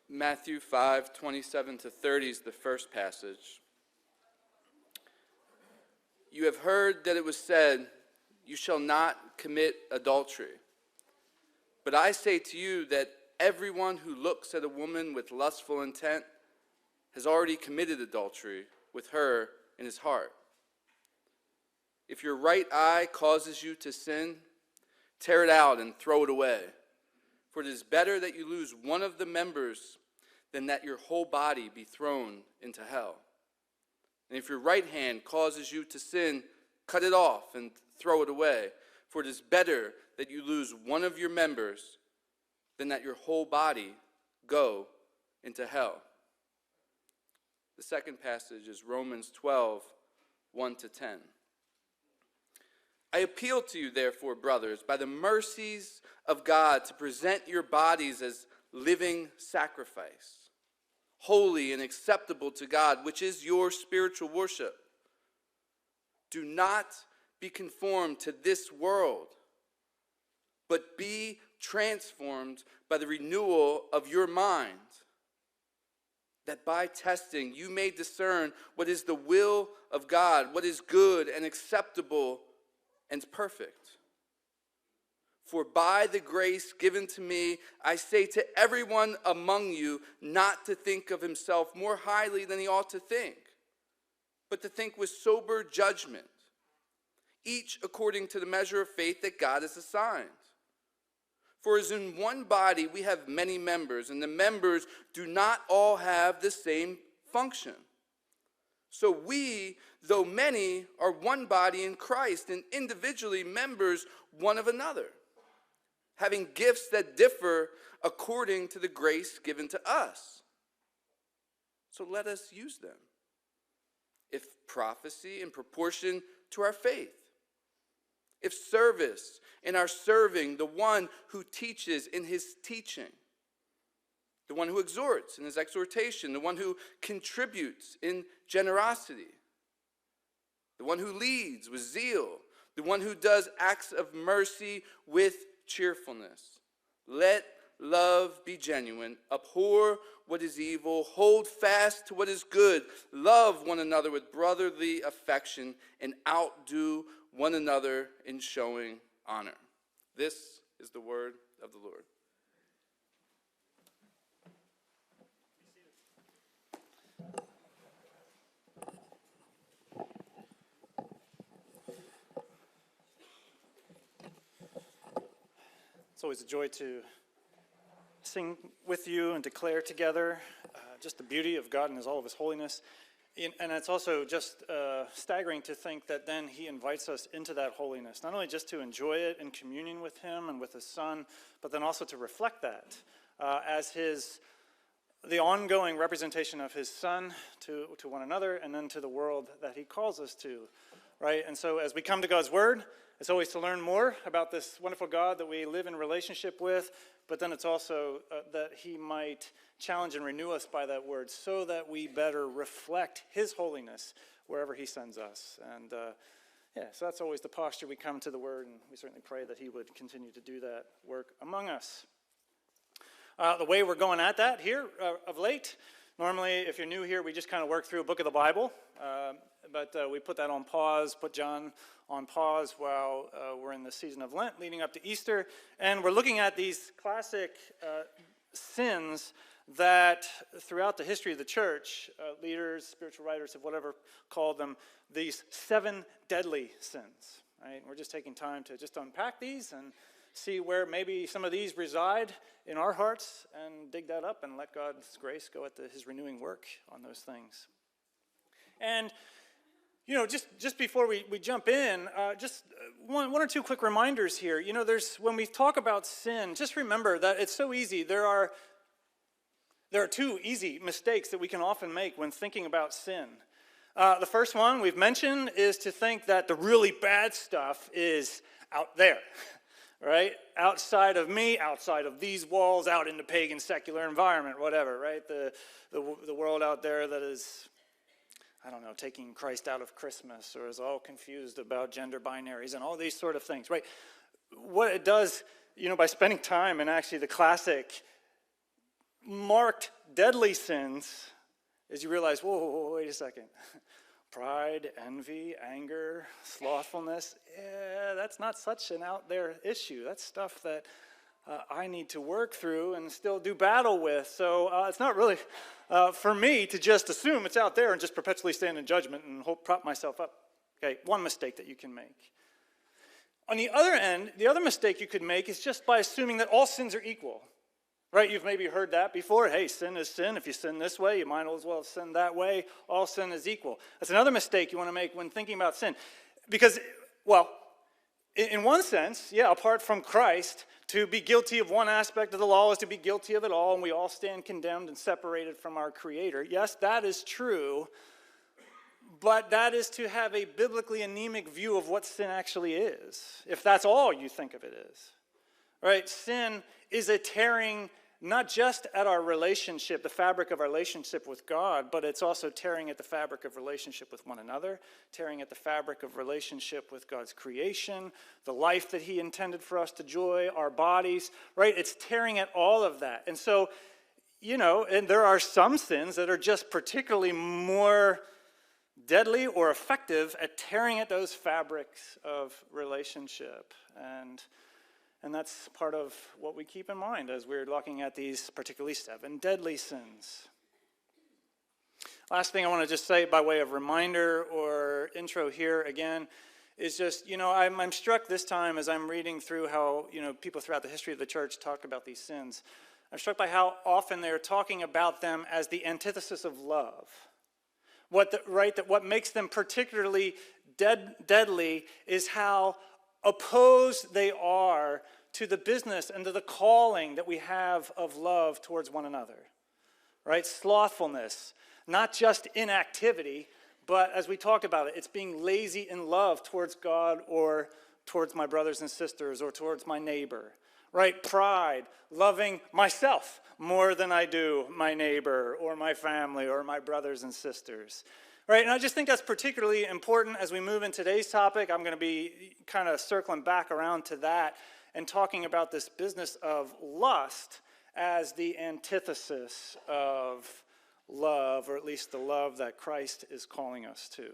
Matthew 5:27-30 is the first passage. You have heard that it was said, "You shall not commit adultery." But I say to you that everyone who looks at a woman with lustful intent has already committed adultery with her in his heart. If your right eye causes you to sin, tear it out and throw it away. For it is better that you lose one of the members than that your whole body be thrown into hell. And if your right hand causes you to sin, cut it off and throw it away. For it is better that you lose one of your members than that your whole body go into hell. The second passage is Romans 12:1-10. I appeal to you, therefore, brothers, by the mercies of God, to present your bodies as living sacrifice, holy and acceptable to God, which is your spiritual worship. Do not be conformed to this world, but be transformed by the renewal of your mind, that by testing you may discern what is the will of God, what is good and acceptable and perfect. For by the grace given to me, I say to everyone among you not to think of himself more highly than he ought to think, but to think with sober judgment, each according to the measure of faith that God has assigned. For as in one body we have many members, and the members do not all have the same function. So we, though many, are one body in Christ, and individually members one of another, having gifts that differ according to the grace given to us. So let us use them. If prophecy, in proportion to our faith. If service, in our serving, the one who teaches in his teaching. The one who exhorts in his exhortation, the one who contributes in generosity, the one who leads with zeal, the one who does acts of mercy with cheerfulness. Let love be genuine, abhor what is evil, hold fast to what is good, love one another with brotherly affection, and outdo one another in showing honor. This is the word of the Lord. It's always a joy to sing with you and declare together just the beauty of God and all of his holiness. And it's also just staggering to think that then he invites us into that holiness, not only just to enjoy it in communion with him and with his son, but then also to reflect that as the ongoing representation of his son to one another and then to the world that he calls us to, right? And so as we come to God's word, it's always to learn more about this wonderful God that we live in relationship with, but then it's also that he might challenge and renew us by that word so that we better reflect his holiness wherever he sends us. And so that's always the posture we come to the word, and we certainly pray that he would continue to do that work among us. The way we're going at that here of late, normally if you're new here, we just kind of work through a book of the Bible, but we put that on pause, put John on pause while we're in the season of Lent leading up to Easter, and we're looking at these classic sins that throughout the history of the church, leaders, spiritual writers have whatever called them these 7 deadly sins. Right? We're just taking time to just unpack these and see where maybe some of these reside in our hearts and dig that up and let God's grace go at his renewing work on those things. And just before we jump in, just one or two quick reminders here. When we talk about sin, just remember that it's so easy. There are 2 easy mistakes that we can often make when thinking about sin. The first one we've mentioned is to think that the really bad stuff is out there, right? Outside of me, outside of these walls, out in the pagan secular environment, whatever, right? The world out there that is, taking Christ out of Christmas or is all confused about gender binaries and all these sort of things, right? What it does, by spending time in actually the classic marked deadly sins is you realize, whoa, wait a second. Pride, envy, anger, slothfulness, that's not such an out there issue. That's stuff that I need to work through and still do battle with. So it's not really for me to just assume it's out there and just perpetually stand in judgment and prop myself up. Okay, one mistake that you can make. On the other end, the other mistake you could make is just by assuming that all sins are equal. Right, you've maybe heard that before. Hey, sin is sin. If you sin this way, you might as well sin that way. All sin is equal. That's another mistake you want to make when thinking about sin. Because, well, in one sense, yeah, apart from Christ, to be guilty of one aspect of the law is to be guilty of it all, and we all stand condemned and separated from our Creator. Yes, that is true, but that is to have a biblically anemic view of what sin actually is, if that's all you think of it is. Right? Sin is a tearing not just at our relationship, the fabric of our relationship with God, but it's also tearing at the fabric of relationship with one another, tearing at the fabric of relationship with God's creation, the life that He intended for us to enjoy, our bodies, right? It's tearing at all of that. And so, and there are some sins that are just particularly more deadly or effective at tearing at those fabrics of relationship. And that's part of what we keep in mind as we're looking at these particularly 7 deadly sins. Last thing I want to just say by way of reminder or intro here again is just, I'm struck this time as I'm reading through how, people throughout the history of the church talk about these sins. I'm struck by how often they're talking about them as the antithesis of love. What makes them particularly deadly is how opposed they are to the business and to the calling that we have of love towards one another, right? Slothfulness, not just inactivity, but as we talked about it's being lazy in love towards God or towards my brothers and sisters or towards my neighbor, right? Pride, loving myself more than I do my neighbor or my family or my brothers and sisters. Right, and I just think that's particularly important as we move in today's topic. I'm going to be kind of circling back around to that and talking about this business of lust as the antithesis of love, or at least the love that Christ is calling us to.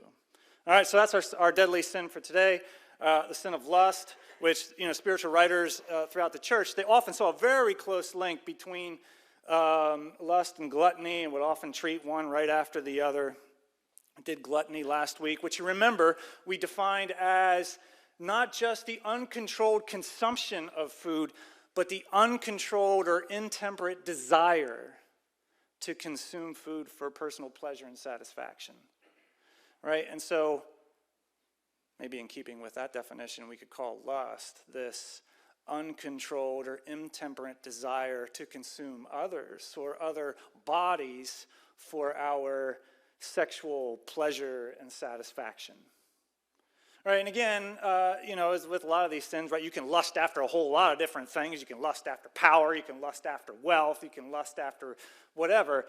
All right, so that's our deadly sin for today, the sin of lust, which, spiritual writers throughout the church, they often saw a very close link between lust and gluttony and would often treat one right after the other. I did gluttony last week, which you remember we defined as not just the uncontrolled consumption of food, but the uncontrolled or intemperate desire to consume food for personal pleasure and satisfaction. Right? And so, maybe in keeping with that definition, we could call lust this uncontrolled or intemperate desire to consume others or other bodies for our sexual pleasure and satisfaction. Right, and again, as with a lot of these sins, right, you can lust after a whole lot of different things. You can lust after power, you can lust after wealth, you can lust after whatever.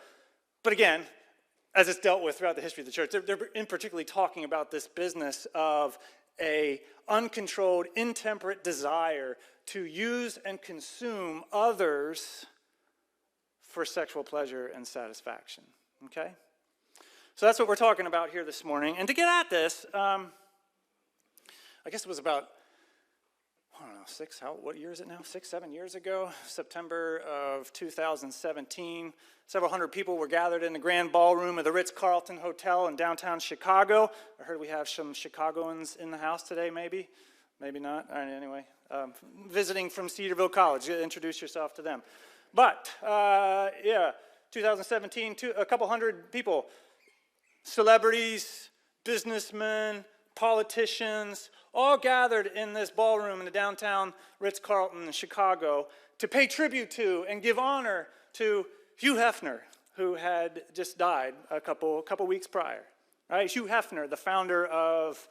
But again, as it's dealt with throughout the history of the church, they're in particularly talking about this business of a uncontrolled, intemperate desire to use and consume others for sexual pleasure and satisfaction. Okay? So that's what we're talking about here this morning. And to get at this, I guess it was about, what year is it now? 7 years ago, September of 2017. Several hundred people were gathered in the grand ballroom of the Ritz-Carlton Hotel in downtown Chicago. I heard we have some Chicagoans in the house today, maybe. Maybe not. All right, anyway, visiting from Cedarville College. Introduce yourself to them. But, 2017, a couple hundred people. Celebrities, businessmen, politicians, all gathered in this ballroom in the downtown Ritz-Carlton in Chicago to pay tribute to and give honor to Hugh Hefner, who had just died a couple weeks prior. Right? Hugh Hefner, the founder of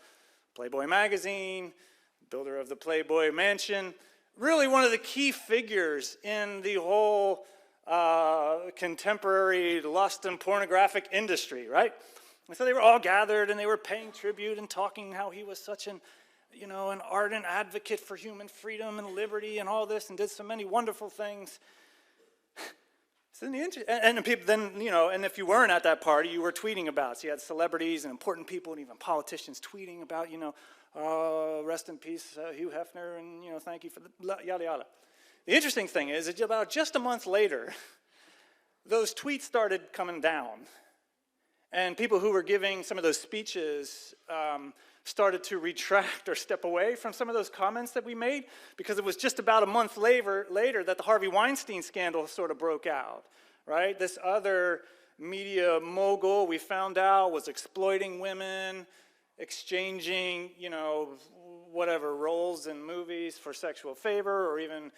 Playboy magazine, builder of the Playboy Mansion, really one of the key figures in the whole contemporary lust and pornographic industry, right? And so they were all gathered and they were paying tribute and talking how he was such an ardent advocate for human freedom and liberty and all this and did so many wonderful things. So and people then, and if you weren't at that party, you were tweeting about. So you had celebrities and important people and even politicians tweeting about, rest in peace, Hugh Hefner, and, thank you for the yada yada. The interesting thing is that about just a month later, those tweets started coming down. And people who were giving some of those speeches started to retract or step away from some of those comments that we made, because it was just about a month later that the Harvey Weinstein scandal sort of broke out, right? This other media mogul, we found out, was exploiting women, exchanging, whatever, roles in movies for sexual favor, or even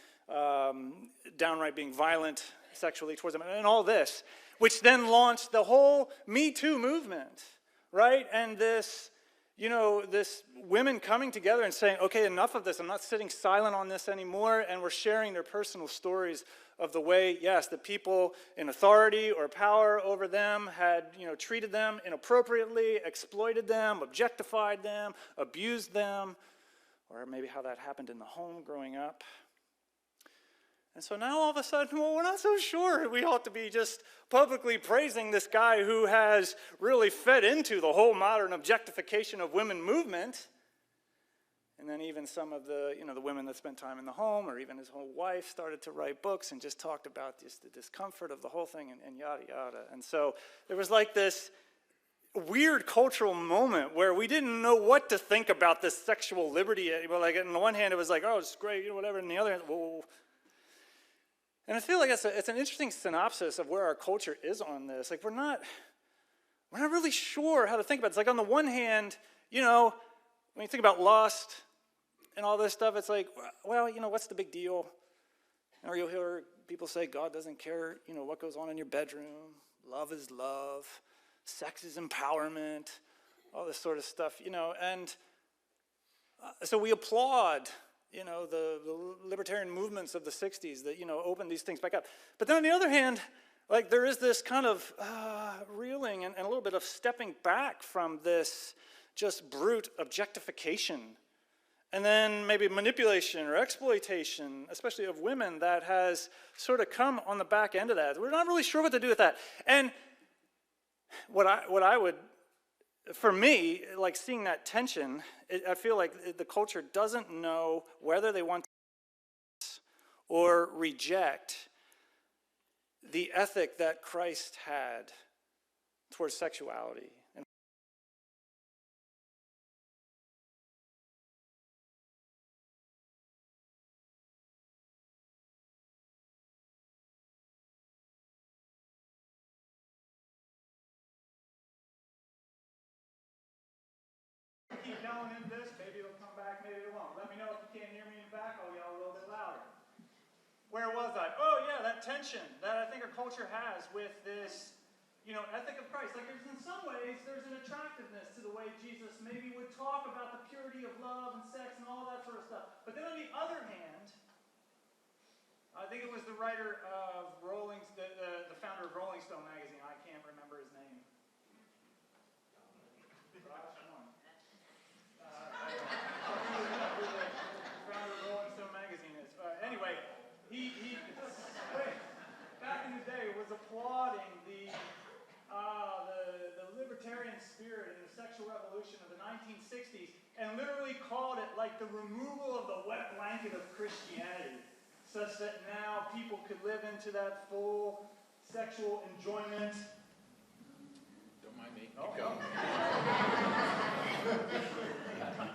downright being violent sexually towards them, and all this, which then launched the whole Me Too movement, right? And this, this women coming together and saying, okay, enough of this, I'm not sitting silent on this anymore, and we're sharing their personal stories of the way, yes, the people in authority or power over them had, treated them inappropriately, exploited them, objectified them, abused them, or maybe how that happened in the home growing up. And so now all of a sudden, well, we're not so sure we ought to be just publicly praising this guy who has really fed into the whole modern objectification of women movement. And then even some of the, the women that spent time in the home, or even his whole wife, started to write books and just talked about just the discomfort of the whole thing, and yada, yada. And so there was like this weird cultural moment where we didn't know what to think about this sexual liberty. Like, on the one hand, it was like, oh, it's great, whatever. And the other hand, whoa. And I feel like it's an interesting synopsis of where our culture is on this. Like, we're not really sure how to think about it. It's like, on the one hand, when you think about lust and all this stuff, it's like, well, what's the big deal? Or you'll hear people say God doesn't care, what goes on in your bedroom. Love is love. Sex is empowerment. All this sort of stuff, And so we applaud the libertarian movements of the 60s that, opened these things back up. But then on the other hand, like, there is this kind of reeling and a little bit of stepping back from this just brute objectification. And then maybe manipulation or exploitation, especially of women, that has sort of come on the back end of that. We're not really sure what to do with that. And what I would, for me, like, seeing that tension, I feel like the culture doesn't know whether they want to or reject the ethic that Christ had towards sexuality. Keep yelling into this, maybe it'll come back, maybe it won't. Let me know if you can't hear me in the back, I'll yell a little bit louder. Where was I? Oh yeah, that tension that I think our culture has with this, ethic of Christ. Like, in some ways, there's an attractiveness to the way Jesus maybe would talk about the purity of love and sex and all of that sort of stuff. But then on the other hand, I think it was the writer of the founder of Rolling Stone magazine, I can't remember his name. Anyway, he back in the day was applauding the libertarian spirit and the sexual revolution of the 1960s, and literally called it like the removal of the wet blanket of Christianity, such that now people could live into that full sexual enjoyment. Don't mind me. Keep going.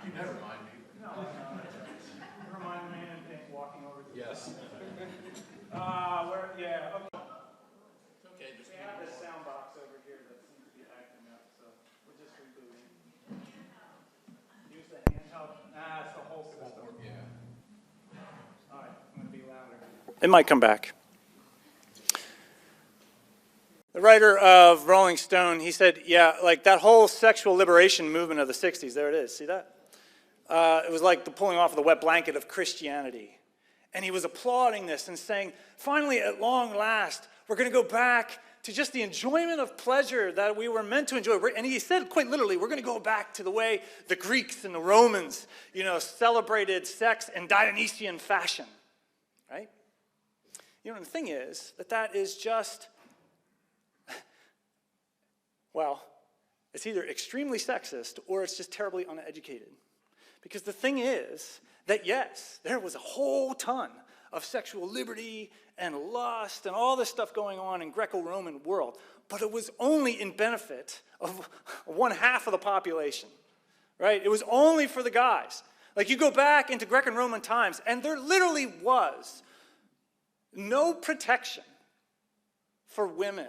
You never mind me. No. Never mind the man in pink walking over to the Yes. okay. Okay, just We have this sound box over here that seems to be acting up, so we're just rebooting. Use the handheld. It's the whole system. Yeah. All right, I'm going to be louder. It might come back. The writer of Rolling Stone, he said, yeah, like that whole sexual liberation movement of the 60s, there it is, see that? It was like the pulling off of the wet blanket of Christianity. And he was applauding this and saying, finally, at long last, we're going to go back to just the enjoyment of pleasure that we were meant to enjoy. And he said quite literally, we're going to go back to the way the Greeks and the Romans, celebrated sex in Dionysian fashion, right? The thing is that is just, well, it's either extremely sexist or it's just terribly uneducated. Because the thing is that, yes, there was a whole ton of sexual liberty and lust and all this stuff going on in Greco-Roman world, but it was only in benefit of one half of the population, right? It was only for the guys. Like, you go back into Greco-Roman times, and there literally was no protection for women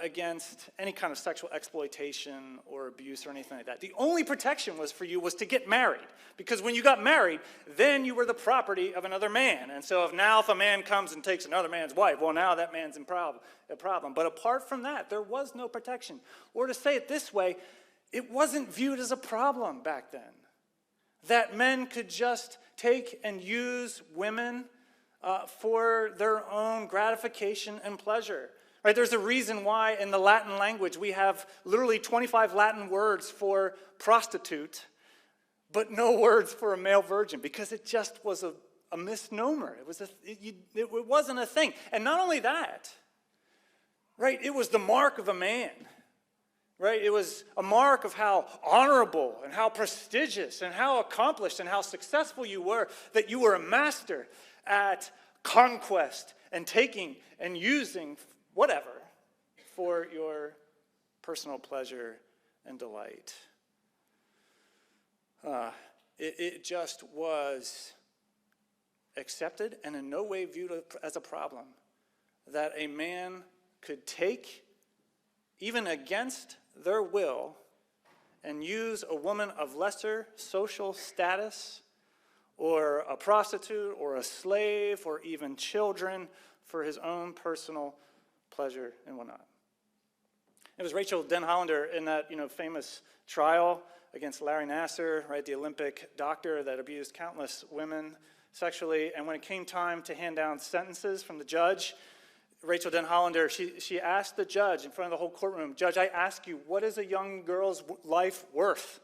against any kind of sexual exploitation or abuse or anything like that. The only protection was to get married, because when you got married, then you were the property of another man. And so if a man comes and takes another man's wife, well, now that man's in a problem. But apart from that, there was no protection. Or to say it this way, it wasn't viewed as a problem back then, that men could just take and use women for their own gratification and pleasure. Right, there's a reason why in the Latin language we have literally 25 Latin words for prostitute, but no words for a male virgin, because it just was a misnomer. It wasn't a thing. And not only that, right, it was the mark of a man. Right, it was a mark of how honorable and how prestigious and how accomplished and how successful you were, that you were a master at conquest and taking and using whatever for your personal pleasure and delight. It just was accepted and in no way viewed as a problem that a man could take, even against their will, and use a woman of lesser social status, or a prostitute, or a slave, or even children for his own personal pleasure and whatnot. It was Rachel Denhollander in that famous trial against Larry Nassar, right, the Olympic doctor that abused countless women sexually. And when it came time to hand down sentences from the judge, Rachel Denhollander, she asked the judge in front of the whole courtroom, "Judge, I ask you, what is a young girl's life worth?"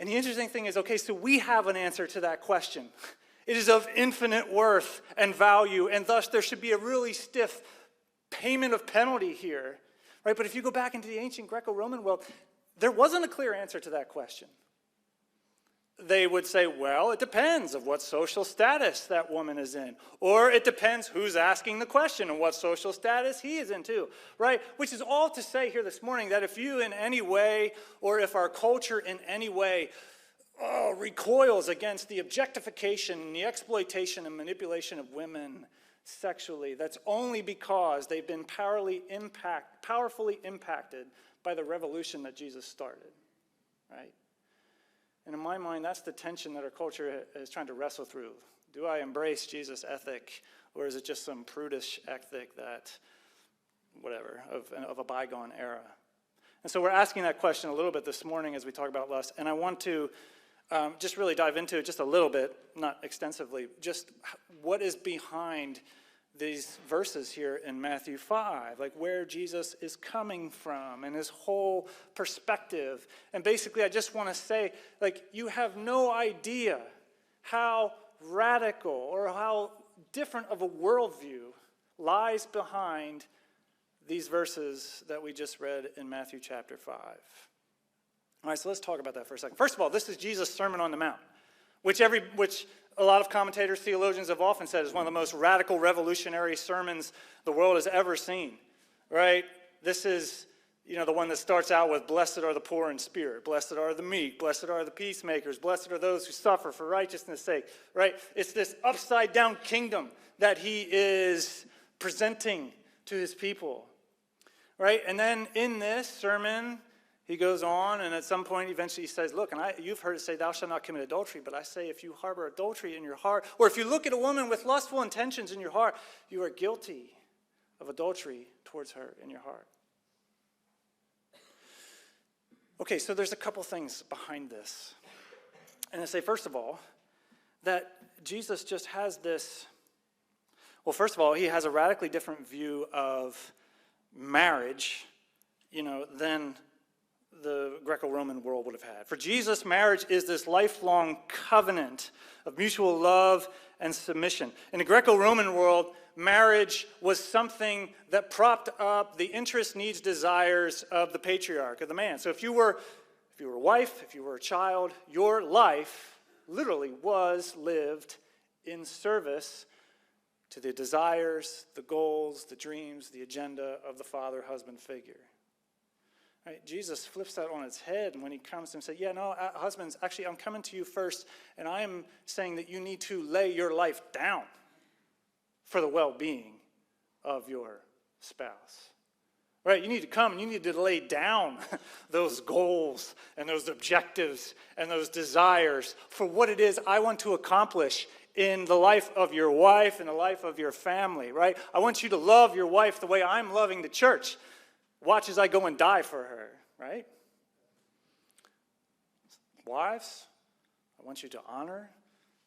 And the interesting thing is, okay, so we have an answer to that question. It is of infinite worth and value, and thus there should be a really stiff payment of penalty here, right? But if you go back into the ancient Greco-Roman world, there wasn't a clear answer to that question. They would say, well, it depends of what social status that woman is in, or it depends who's asking the question and what social status he is in too, right? Which is all to say here this morning that if you in any way, or if our culture in any way recoils against the objectification, the exploitation and manipulation of women sexually, that's only because they've been powerfully impacted by the revolution that Jesus started, right? And in my mind, that's the tension that our culture is trying to wrestle through. Do I embrace Jesus' ethic, or is it just some prudish ethic that, whatever, of a bygone era? And so we're asking that question a little bit this morning as we talk about lust, and I want to just really dive into it just a little bit, not extensively, just what is behind these verses here in Matthew 5, like where Jesus is coming from and his whole perspective. And basically, I just want to say, like, you have no idea how radical or how different of a worldview lies behind these verses that we just read in Matthew chapter 5. All right, so let's talk about that for a second. First of all, this is Jesus' Sermon on the Mount, which a lot of commentators, theologians have often said is one of the most radical, revolutionary sermons the world has ever seen, right? This is, the one that starts out with, "Blessed are the poor in spirit, blessed are the meek, blessed are the peacemakers, blessed are those who suffer for righteousness' sake," right? It's this upside-down kingdom that he is presenting to his people, right? And then in this sermon, he goes on, and at some point, eventually he says, "Look, and you've heard it say, 'Thou shalt not commit adultery,' but I say, if you harbor adultery in your heart, or if you look at a woman with lustful intentions in your heart, you are guilty of adultery towards her in your heart." Okay, so there's a couple things behind this. And I say, first of all, that Jesus just has this, well, first of all, he has a radically different view of marriage, than the Greco-Roman world would have had. For Jesus, marriage is this lifelong covenant of mutual love and submission. In the Greco-Roman world, marriage was something that propped up the interests, needs, desires of the patriarch, of the man. So if you were a wife, if you were a child, your life literally was lived in service to the desires, the goals, the dreams, the agenda of the father-husband figure. Right? Jesus flips that on its head, and when he comes and says, yeah, no, husbands, actually, I'm coming to you first, and I am saying that you need to lay your life down for the well-being of your spouse. Right? You need to come and you need to lay down those goals and those objectives and those desires for what it is I want to accomplish in the life of your wife and the life of your family, right? I want you to love your wife the way I'm loving the church. Watch as I go and die for her, right? Wives, I want you to honor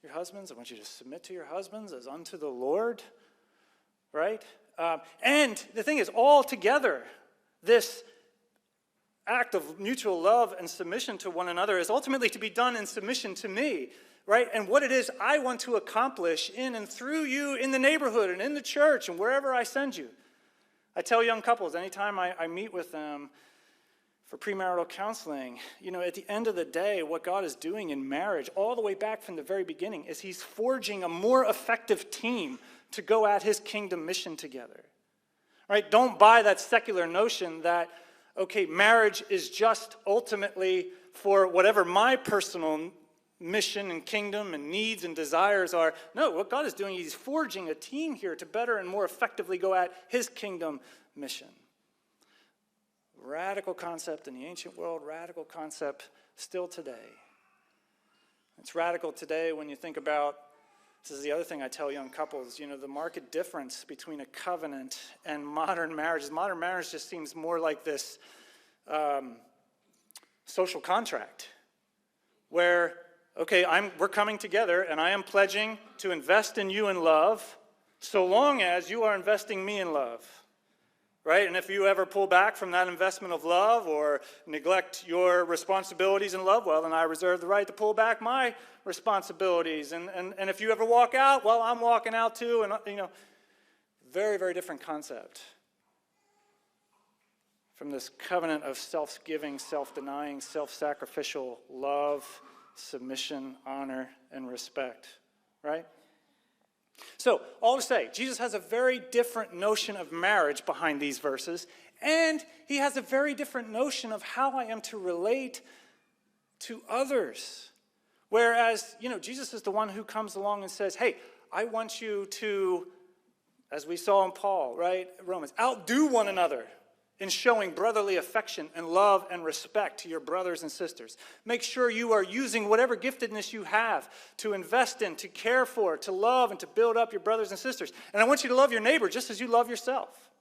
your husbands. I want you to submit to your husbands as unto the Lord, right? And the thing is, all together, this act of mutual love and submission to one another is ultimately to be done in submission to me, right? And what it is I want to accomplish in and through you in the neighborhood and in the church and wherever I send you. I tell young couples, anytime I meet with them for premarital counseling, at the end of the day, what God is doing in marriage, all the way back from the very beginning, is he's forging a more effective team to go at his kingdom mission together. Right? Don't buy that secular notion that, okay, marriage is just ultimately for whatever my personal mission and kingdom and needs and desires are. No, what God is doing, he's forging a team here to better and more effectively go at his kingdom mission. Radical concept in the ancient world, radical concept still today. It's radical today when you think about, this is the other thing I tell young couples, the marked difference between a covenant and modern marriage. Modern marriage just seems more like this social contract where, okay, we're coming together and I am pledging to invest in you in love so long as you are investing me in love. Right? And if you ever pull back from that investment of love or neglect your responsibilities in love, well, then I reserve the right to pull back my responsibilities. And if you ever walk out, well, I'm walking out too. And, very, very different concept from this covenant of self-giving, self-denying, self-sacrificial love, submission, honor, and respect. Right? So, all to say, Jesus has a very different notion of marriage behind these verses, and he has a very different notion of how I am to relate to others. Whereas, Jesus is the one who comes along and says, hey, I want you to, as we saw in Paul, right, Romans, outdo one another in showing brotherly affection and love and respect to your brothers and sisters. Make sure you are using whatever giftedness you have to invest in, to care for, to love, and to build up your brothers and sisters. And I want you to love your neighbor just as you love yourself.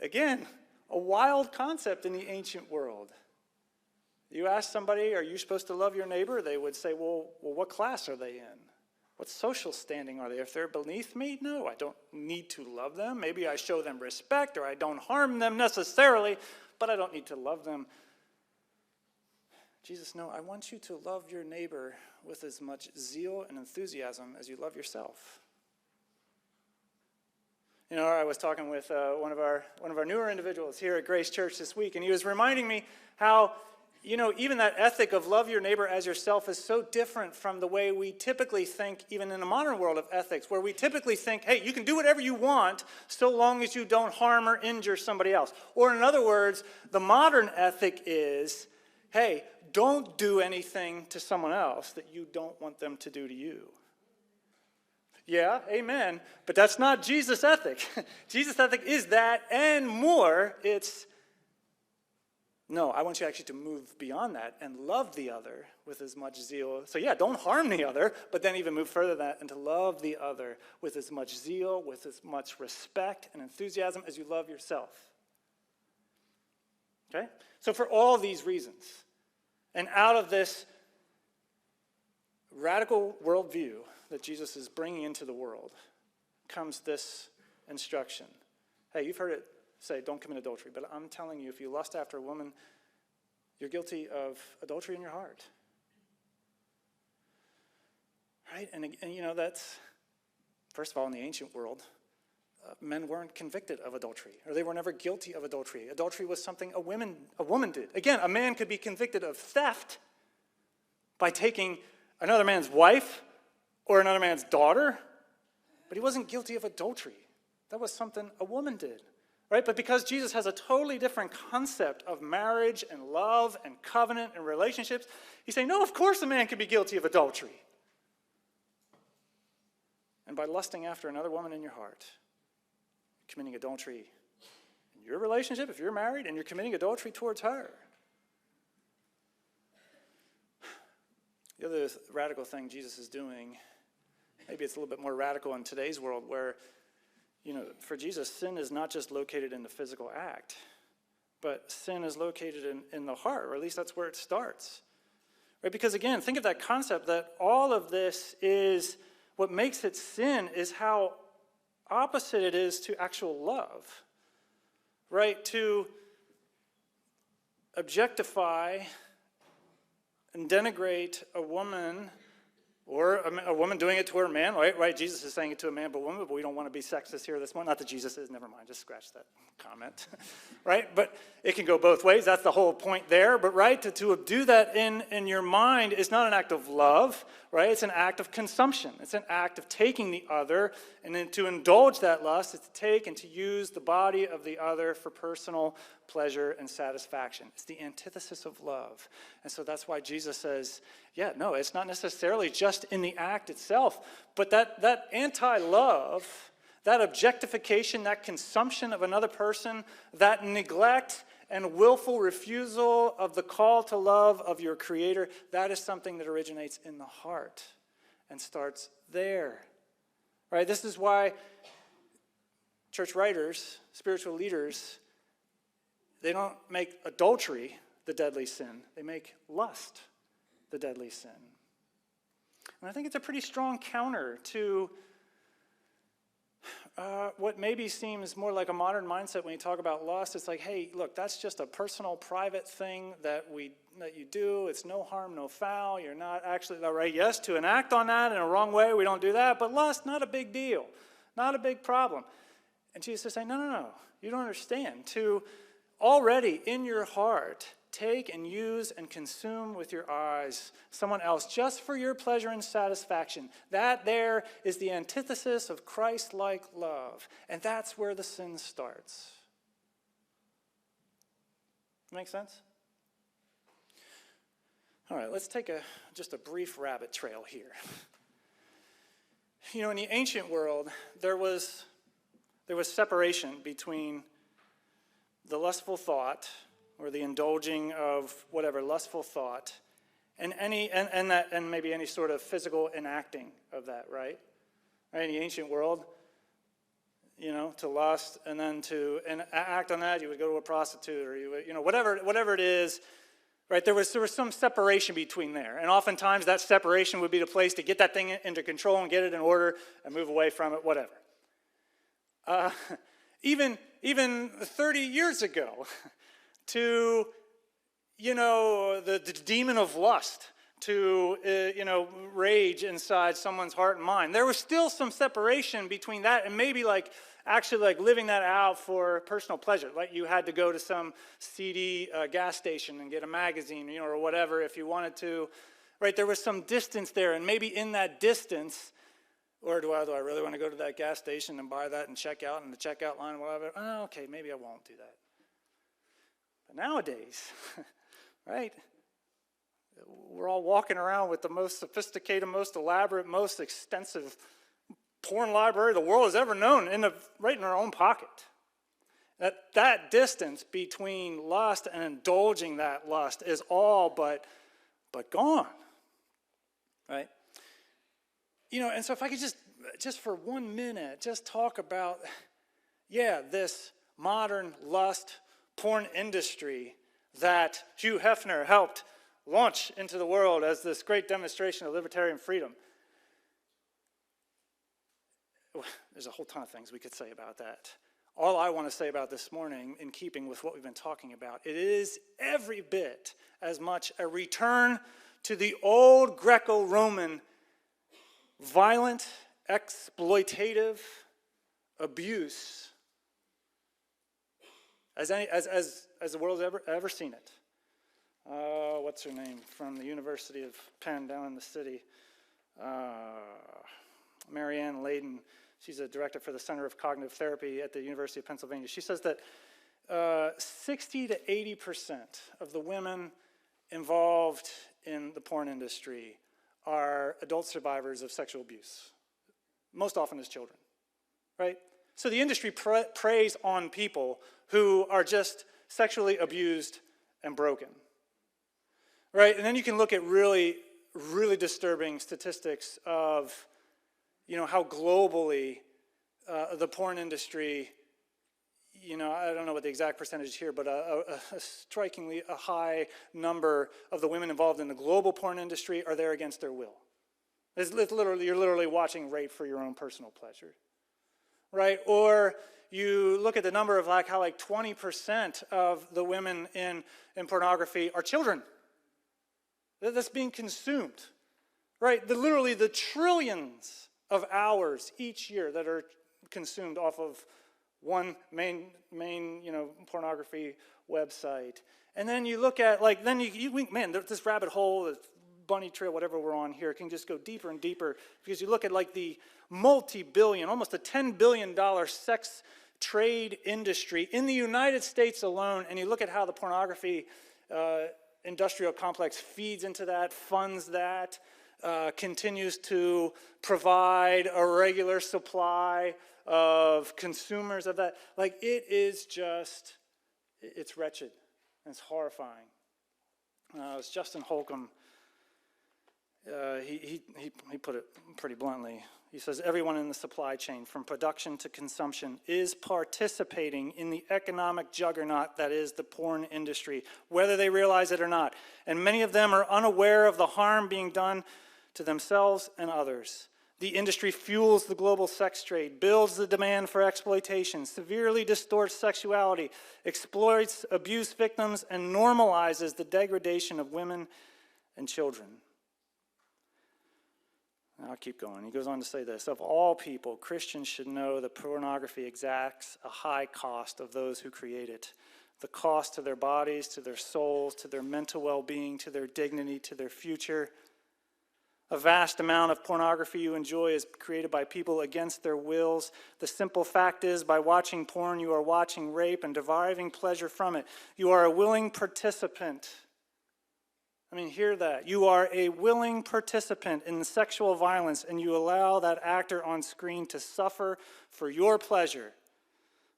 Again, a wild concept in the ancient world. You ask somebody, are you supposed to love your neighbor? They would say, well, what class are they in? What social standing are they? If they're beneath me, no, I don't need to love them. Maybe I show them respect or I don't harm them necessarily, but I don't need to love them. Jesus, no, I want you to love your neighbor with as much zeal and enthusiasm as you love yourself. I was talking with one of our newer individuals here at Grace Church this week, and he was reminding me how even that ethic of love your neighbor as yourself is so different from the way we typically think, even in the modern world of ethics, where we typically think, hey, you can do whatever you want so long as you don't harm or injure somebody else. Or in other words, the modern ethic is, hey, don't do anything to someone else that you don't want them to do to you. Yeah, amen. But that's not Jesus' ethic. Jesus' ethic is that and more. It's, no, I want you actually to move beyond that and love the other with as much zeal. So yeah, don't harm the other, but then even move further than that and to love the other with as much zeal, with as much respect and enthusiasm as you love yourself. Okay? So for all these reasons, and out of this radical worldview that Jesus is bringing into the world, comes this instruction. Hey, you've heard it say don't commit adultery, but I'm telling you, if you lust after a woman, you're guilty of adultery in your heart. Right? And that's, first of all, in the ancient world, men weren't convicted of adultery, or they were never guilty of adultery. Adultery was something a woman did. Again, a man could be convicted of theft by taking another man's wife or another man's daughter, but he wasn't guilty of adultery. That was something a woman did, right? But because Jesus has a totally different concept of marriage and love and covenant and relationships, he's saying, no, of course a man can be guilty of adultery. And by lusting after another woman in your heart, committing adultery in your relationship, if you're married, and you're committing adultery towards her. The other radical thing Jesus is doing, maybe it's a little bit more radical in today's world, where, for Jesus, sin is not just located in the physical act, but sin is located in the heart, or at least that's where it starts. Right? Because again, think of that concept that all of this is, what makes it sin is how opposite it is to actual love. Right? To objectify and denigrate a woman, or a woman doing it to her man, right? Jesus is saying it to a man but woman, but we don't want to be sexist here this morning. Not that Jesus is, never mind, just scratch that comment. Right? But it can go both ways. That's the whole point there. But right, to do that in your mind is not an act of love, right? It's an act of consumption. It's an act of taking the other, and then to indulge that lust is to take and to use the body of the other for personal pleasure and satisfaction. It's the antithesis of love. And so that's why Jesus says, yeah, no, it's not necessarily just in the act itself, but that anti-love, that objectification, that consumption of another person, that neglect and willful refusal of the call to love of your Creator, that is something that originates in the heart and starts there. Right? This is why church writers, spiritual leaders, they don't make adultery the deadly sin. They make lust the deadly sin. And I think it's a pretty strong counter to what maybe seems more like a modern mindset when you talk about lust. It's like, hey, look, that's just a personal, private thing that you do. It's no harm, no foul. You're not actually, right? Yes, to enact on that in a wrong way, we don't do that. But lust, not a big deal. Not a big problem. And Jesus is saying, no. You don't understand. To already in your heart take and use and consume with your eyes someone else just for your pleasure and satisfaction. That there is the antithesis of Christ-like love. And that's where the sin starts. Make sense? All right, let's take just a brief rabbit trail here. In the ancient world, there was separation between the lustful thought, or the indulging of whatever lustful thought, and maybe any sort of physical enacting of that, right? In the ancient world, to lust and then to act on that, you would go to a prostitute, or you would, whatever it is, right? There was some separation between there, and oftentimes that separation would be the place to get that thing into control and get it in order and move away from it, whatever. Even 30 years ago, to, the demon of lust to, rage inside someone's heart and mind. There was still some separation between that and maybe actually living that out for personal pleasure. Like you had to go to some seedy gas station and get a magazine, or whatever if you wanted to. Right, there was some distance there, and maybe in that distance, or do I really want to go to that gas station and buy that and check out in the checkout line, whatever? Oh, okay, maybe I won't do that. But nowadays, right, we're all walking around with the most sophisticated, most elaborate, most extensive porn library the world has ever known right in our own pocket. That distance between lust and indulging that lust is all but gone, right? And so if I could just for 1 minute, just talk about, this modern lust porn industry that Hugh Hefner helped launch into the world as this great demonstration of libertarian freedom. There's a whole ton of things we could say about that. all I want to say about this morning, in keeping with what we've been talking about, it is every bit as much a return to the old Greco-Roman violent, exploitative abuse as the world's ever seen it. What's her name from the University of Penn down in the city? Marianne Layden. She's a director for the Center of Cognitive Therapy at the University of Pennsylvania. She says that 60 to 80% of the women involved in the porn industry are adult survivors of sexual abuse, most often as children, right? So the industry preys on people who are just sexually abused and broken, right? And then you can look at really, really disturbing statistics of, how globally the porn industry, I don't know what the exact percentage is here, but a strikingly high number of the women involved in the global porn industry are there against their will. It's literally, you're literally watching rape for your own personal pleasure, right? Or you look at the number of how 20% of the women in pornography are children. That's being consumed, right? Literally the trillions of hours each year that are consumed off of one main pornography website. And then you look at, man, this rabbit hole, this bunny trail, whatever we're on here, can just go deeper and deeper, because you look at the multi-billion, almost a $10 billion sex trade industry in the United States alone, and you look at how the pornography industrial complex feeds into that, funds that, continues to provide a regular supply of consumers of that. It is just, it's wretched. And it's horrifying. It's Justin Holcomb. He put it pretty bluntly. He says, everyone in the supply chain, from production to consumption, is participating in the economic juggernaut that is the porn industry, whether they realize it or not. And many of them are unaware of the harm being done to themselves and others. The industry fuels the global sex trade, builds the demand for exploitation, severely distorts sexuality, exploits abuse victims, and normalizes the degradation of women and children. I'll keep going. He goes on to say this: of all people, Christians should know that pornography exacts a high cost of those who create it. The cost to their bodies, to their souls, to their mental well-being, to their dignity, to their future. A vast amount of pornography you enjoy is created by people against their wills. The simple fact is, by watching porn, you are watching rape and deriving pleasure from it. You are a willing participant. Hear that. You are a willing participant in sexual violence, and you allow that actor on screen to suffer for your pleasure,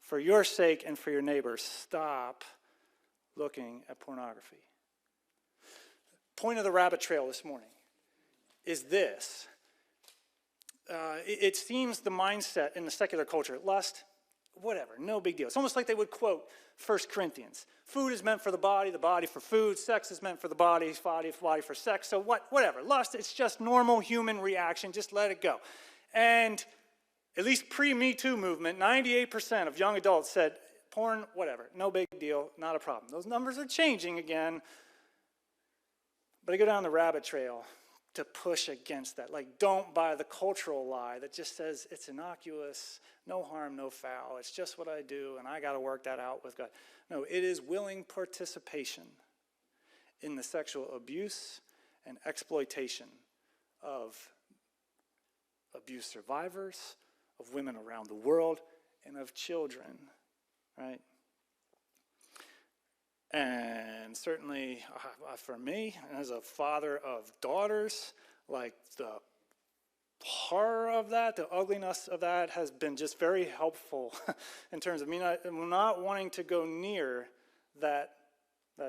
for your sake, and for your neighbors. Stop looking at pornography. Point of the rabbit trail this morning is this. It seems the mindset in the secular culture, lust, whatever, no big deal. It's almost like they would quote 1 Corinthians. Food is meant for the body for food. Sex is meant for the body for sex. So whatever. Lust, it's just normal human reaction. Just let it go. And at least pre-Me Too movement, 98% of young adults said, porn, whatever, no big deal, not a problem. Those numbers are changing again. But I go down the rabbit trail to push against that. Don't buy the cultural lie that just says it's innocuous, no harm, no foul. It's just what I do, and I got to work that out with God. No, it is willing participation in the sexual abuse and exploitation of abuse survivors, of women around the world, and of children, right? And certainly for me, as a father of daughters, the horror of that, the ugliness of that has been just very helpful in terms of me not wanting to go near that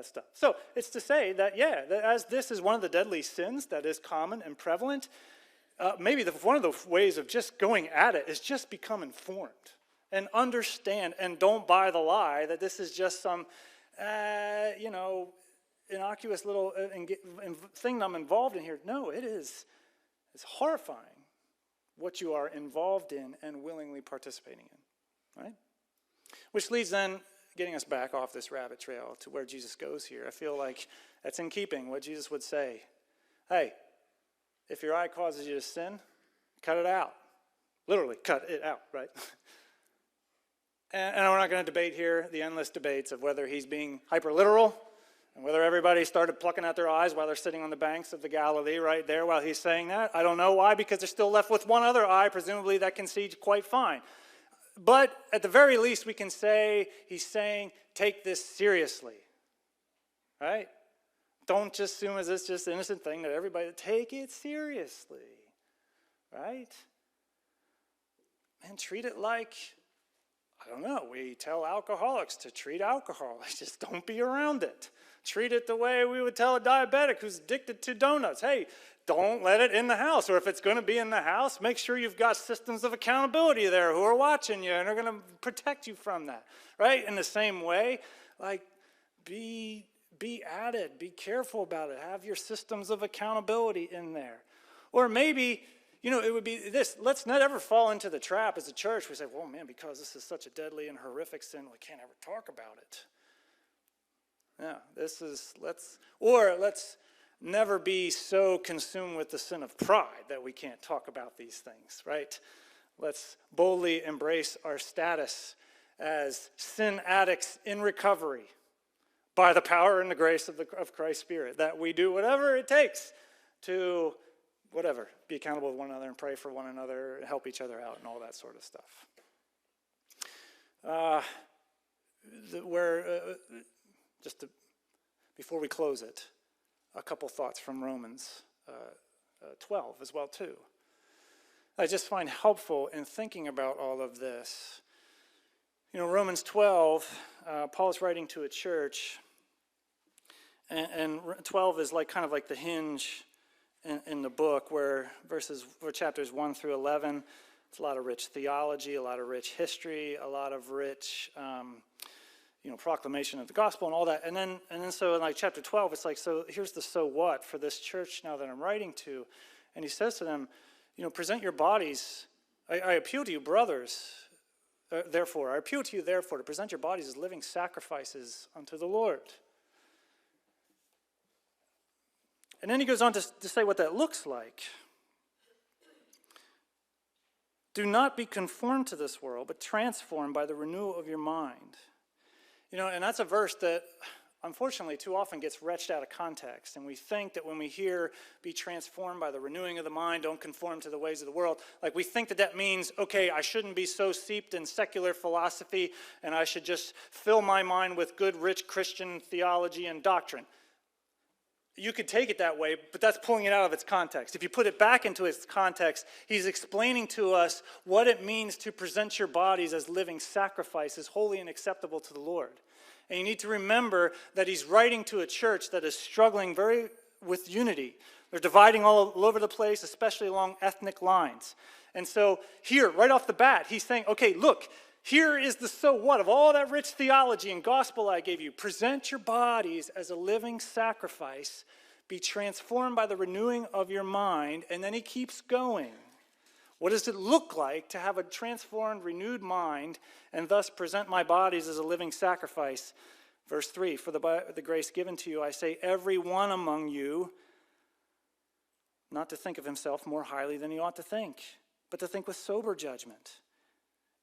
stuff. So it's to say that, that as this is one of the deadly sins that is common and prevalent, maybe one of the ways of just going at it is just become informed and understand and don't buy the lie that this is just some innocuous little thing I'm involved in here. No, it's horrifying what you are involved in and willingly participating in, right? Which leads then, getting us back off this rabbit trail to where Jesus goes here. I feel like that's in keeping what Jesus would say. Hey, if your eye causes you to sin, cut it out. Literally, cut it out, right? And we're not going to debate here the endless debates of whether he's being hyper-literal and whether everybody started plucking out their eyes while they're sitting on the banks of the Galilee right there while he's saying that. I don't know why, because they're still left with one other eye, presumably that can see quite fine. But at the very least, we can say he's saying, take this seriously, right? Don't just assume as it's just an innocent thing that everybody, take it seriously, right? And treat it like, I don't know, we tell alcoholics to treat alcohol. Just don't be around it. Treat it the way we would tell a diabetic who's addicted to donuts. Hey, don't let it in the house. Or if it's going to be in the house, make sure you've got systems of accountability there who are watching you and are going to protect you from that. Right? In the same way, like, be at it. Be careful about it. Have your systems of accountability in there. Or maybe, it would be this. Let's not ever fall into the trap as a church. We say, well, man, because this is such a deadly and horrific sin, we can't ever talk about it. Yeah, let's never be so consumed with the sin of pride that we can't talk about these things, right? Let's boldly embrace our status as sin addicts in recovery by the power and the grace of Christ's Spirit, that we do whatever it takes to, be accountable to one another and pray for one another, help each other out, and all that sort of stuff. Before we close it, a couple thoughts from Romans 12 as well, too. I just find helpful in thinking about all of this. Romans 12, Paul's writing to a church, and 12 is kind of like the hinge in the book where chapters 1 through 11, it's a lot of rich theology, a lot of rich history, a lot of rich proclamation of the gospel and all that. And then so in chapter 12, it's so here's the so what for this church now that I'm writing to. And he says to them, present your bodies. I appeal to you, brothers, therefore to present your bodies as living sacrifices unto the Lord. And then he goes on to say what that looks like. Do not be conformed to this world, but transformed by the renewal of your mind. And that's a verse that unfortunately too often gets wrenched out of context. And we think that when we hear be transformed by the renewing of the mind, don't conform to the ways of the world, we think that means, okay, I shouldn't be so steeped in secular philosophy and I should just fill my mind with good, rich Christian theology and doctrine. You could take it that way, but that's pulling it out of its context. If you put it back into its context, he's explaining to us what it means to present your bodies as living sacrifices, holy and acceptable to the Lord. And you need to remember that he's writing to a church that is struggling with unity. They're dividing all over the place, especially along ethnic lines. And so here, right off the bat, he's saying, okay, look, here is the so what of all that rich theology and gospel I gave you. Present your bodies as a living sacrifice. Be transformed by the renewing of your mind. And then he keeps going. What does it look like to have a transformed, renewed mind and thus present my bodies as a living sacrifice? Verse 3, for the grace given to you, I say, every one among you, not to think of himself more highly than he ought to think, but to think with sober judgment.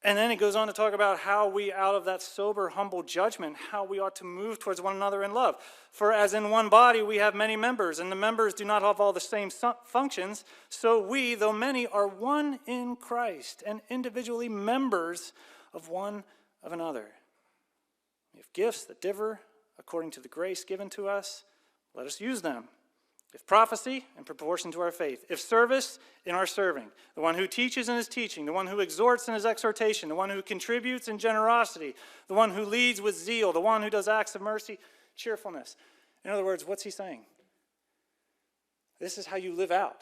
And then he goes on to talk about how we, out of that sober, humble judgment, how we ought to move towards one another in love. For as in one body we have many members, and the members do not have all the same functions, so we, though many, are one in Christ, and individually members of one of another. We have gifts that differ according to the grace given to us. Let us use them. If prophecy, in proportion to our faith. If service, in our serving. The one who teaches in his teaching. The one who exhorts in his exhortation. The one who contributes in generosity. The one who leads with zeal. The one who does acts of mercy, cheerfulness. In other words, what's he saying? This is how you live out.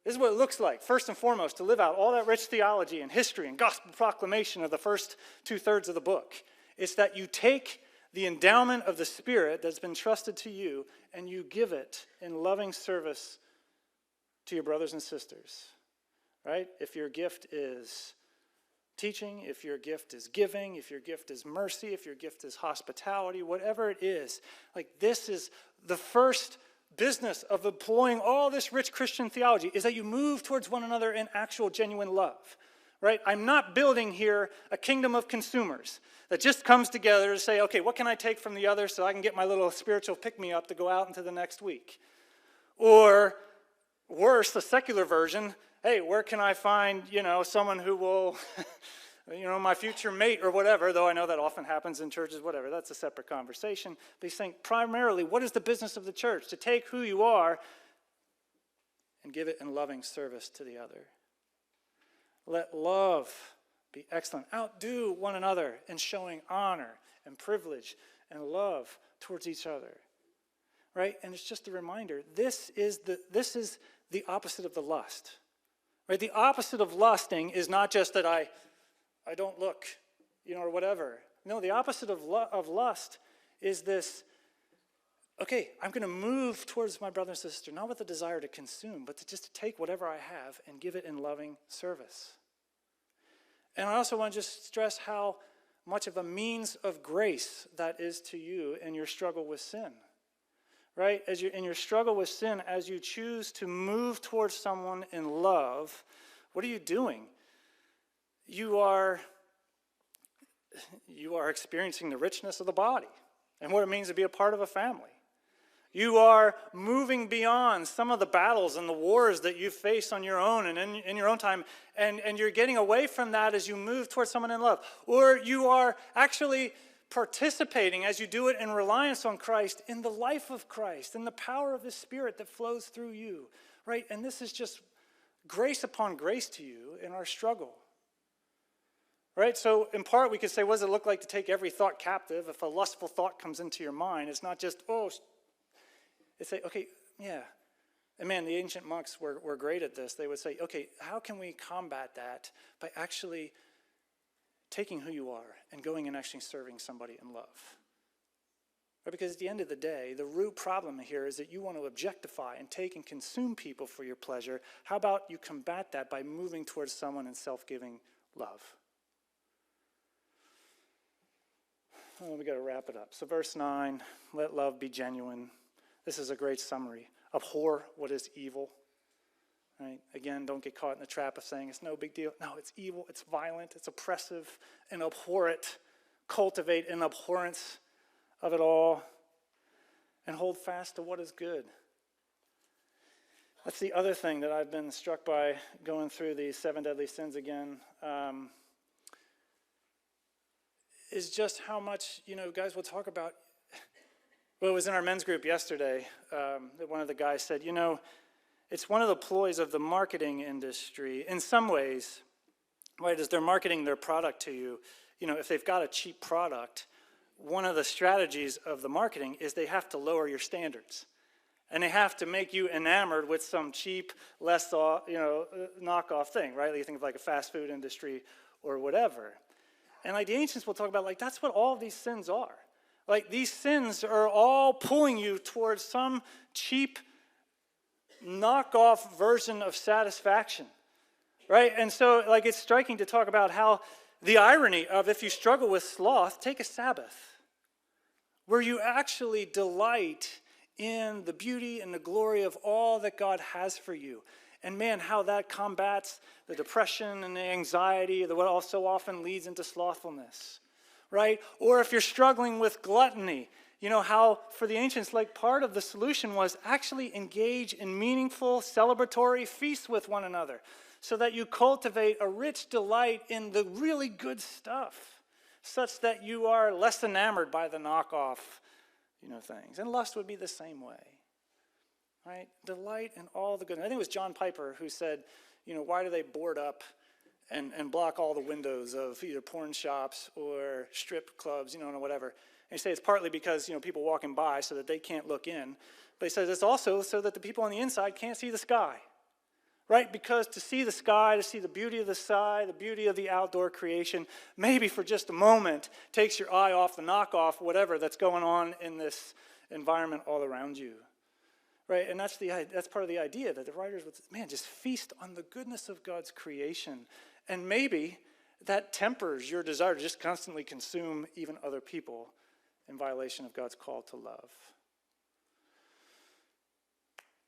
This is what it looks like, first and foremost, to live out all that rich theology and history and gospel proclamation of the first 2/3 of the book. It's that you take the endowment of the Spirit that's been trusted to you, and you give it in loving service to your brothers and sisters, right? If your gift is teaching, if your gift is giving, if your gift is mercy, if your gift is hospitality, whatever it is, like this is the first business of employing all this rich Christian theology, is that you move towards one another in actual genuine love, right? I'm not building here a kingdom of consumers that just comes together to say, okay, what can I take from the other so I can get my little spiritual pick-me-up to go out into the next week? Or worse, the secular version, hey, where can I find, someone who will, my future mate or whatever, though I know that often happens in churches, whatever, that's a separate conversation. But he's saying primarily, what is the business of the church? To take who you are and give it in loving service to the other. Let love be excellent. Outdo one another in showing honor and privilege and love towards each other. Right? And it's just a reminder, this is the opposite of the lust. Right? The opposite of lusting is not just that I don't look, or whatever. No, the opposite of lust is this, okay, I'm going to move towards my brother and sister, not with the desire to consume, but to take whatever I have and give it in loving service. And I also want to just stress how much of a means of grace that is to you in your struggle with sin. Right? As you in your struggle with sin, as you choose to move towards someone in love, what are you doing? You are experiencing the richness of the body and what it means to be a part of a family. You are moving beyond some of the battles and the wars that you face on your own and in your own time, and you're getting away from that as you move towards someone in love. Or you are actually participating, as you do it in reliance on Christ, in the life of Christ, in the power of His Spirit that flows through you, right? And this is just grace upon grace to you in our struggle, right? So in part, we could say, what does it look like to take every thought captive? If a lustful thought comes into your mind, it's not just, it's say, okay, yeah. And man, the ancient monks were great at this. They would say, okay, how can we combat that by actually taking who you are and going and actually serving somebody in love? Right? Because at the end of the day, the root problem here is that you want to objectify and take and consume people for your pleasure. How about you combat that by moving towards someone in self-giving love? Oh, we got to wrap it up. So verse 9, let love be genuine. This is a great summary. Abhor what is evil. Right? Again, don't get caught in the trap of saying it's no big deal. No, it's evil, it's violent, it's oppressive, and abhor it. Cultivate an abhorrence of it all, and hold fast to what is good. That's the other thing that I've been struck by going through these 7 deadly sins again, is just how much, guys, we'll talk about. Well, it was in our men's group yesterday that one of the guys said, it's one of the ploys of the marketing industry, in some ways, right, as they're marketing their product to you, if they've got a cheap product, one of the strategies of the marketing is they have to lower your standards. And they have to make you enamored with some cheap, less, knockoff thing, right? You think of like a fast food industry or whatever. And like the ancients will talk about, like, that's what all of these sins are. Like, these sins are all pulling you towards some cheap, knockoff version of satisfaction, right? And so, like, it's striking to talk about how the irony of, if you struggle with sloth, take a Sabbath, where you actually delight in the beauty and the glory of all that God has for you. And man, how that combats the depression and the anxiety that what so often leads into slothfulness, right? Or if you're struggling with gluttony, how for the ancients, like, part of the solution was actually engage in meaningful celebratory feasts with one another so that you cultivate a rich delight in the really good stuff such that you are less enamored by the knockoff, things. And lust would be the same way, right? Delight in all the good. I think it was John Piper who said, why do they board up and block all the windows of either porn shops or strip clubs, and whatever. And he says it's partly because, people walking by so that they can't look in. But he says it's also so that the people on the inside can't see the sky, right? Because to see the sky, to see the beauty of the sky, the beauty of the outdoor creation, maybe for just a moment takes your eye off the knockoff, whatever that's going on in this environment all around you. Right, and that's part of the idea that the writers would, just feast on the goodness of God's creation. And maybe that tempers your desire to just constantly consume even other people in violation of God's call to love.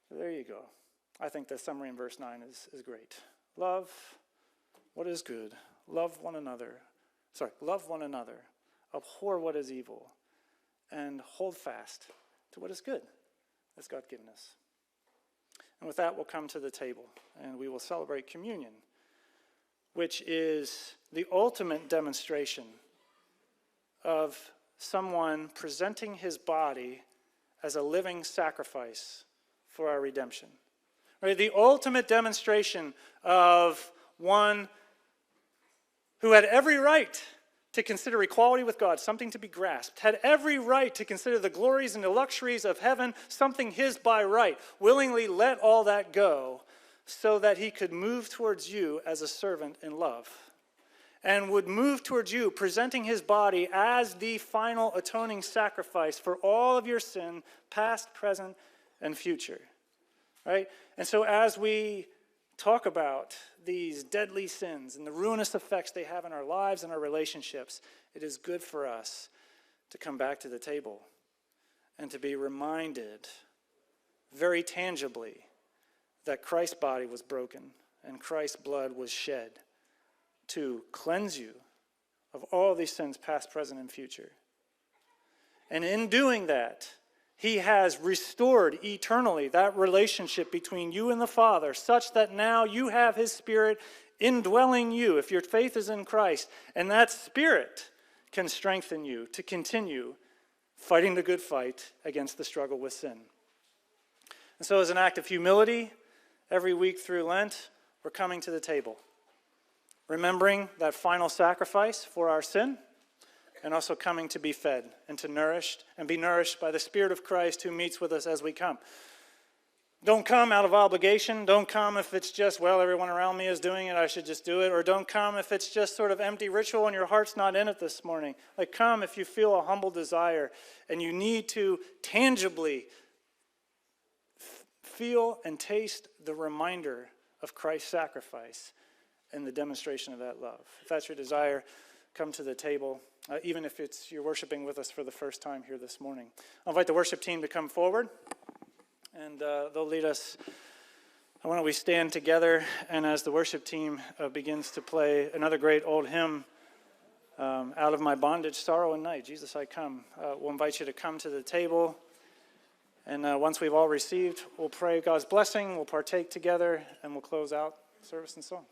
So there you go. I think the summary in verse 9 is great. Love what is good. Love one another. Love one another. Abhor what is evil. And hold fast to what is good, as God given us. And with that, we'll come to the table, and we will celebrate communion, which is the ultimate demonstration of someone presenting his body as a living sacrifice for our redemption. Right? The ultimate demonstration of one who had every right to consider equality with God something to be grasped, had every right to consider the glories and the luxuries of heaven something his by right, willingly let all that go so that he could move towards you as a servant in love, and would move towards you presenting his body as the final atoning sacrifice for all of your sin, past, present, and future. Right? And so as we talk about these deadly sins and the ruinous effects they have in our lives and our relationships, it is good for us to come back to the table and to be reminded very tangibly that Christ's body was broken and Christ's blood was shed to cleanse you of all these sins, past, present, and future. And in doing that, he has restored eternally that relationship between you and the Father, such that now you have his Spirit indwelling you, if your faith is in Christ, and that Spirit can strengthen you to continue fighting the good fight against the struggle with sin. And so as an act of humility, every week through Lent, we're coming to the table, remembering that final sacrifice for our sin, and also coming to be fed and to be nourished by the Spirit of Christ who meets with us as we come. Don't come out of obligation. Don't come if it's just, well, everyone around me is doing it, I should just do it. Or don't come if it's just sort of empty ritual and your heart's not in it this morning. Like, come if you feel a humble desire and you need to tangibly feel and taste the reminder of Christ's sacrifice and the demonstration of that love. If that's your desire, come to the table, even if you're worshiping with us for the first time here this morning. I'll invite the worship team to come forward, and they'll lead us. Why don't we stand together, and as the worship team begins to play another great old hymn, Out of My Bondage, Sorrow and Night, Jesus I Come, we'll invite you to come to the table, and once we've all received, we'll pray God's blessing, we'll partake together, and we'll close out service and song.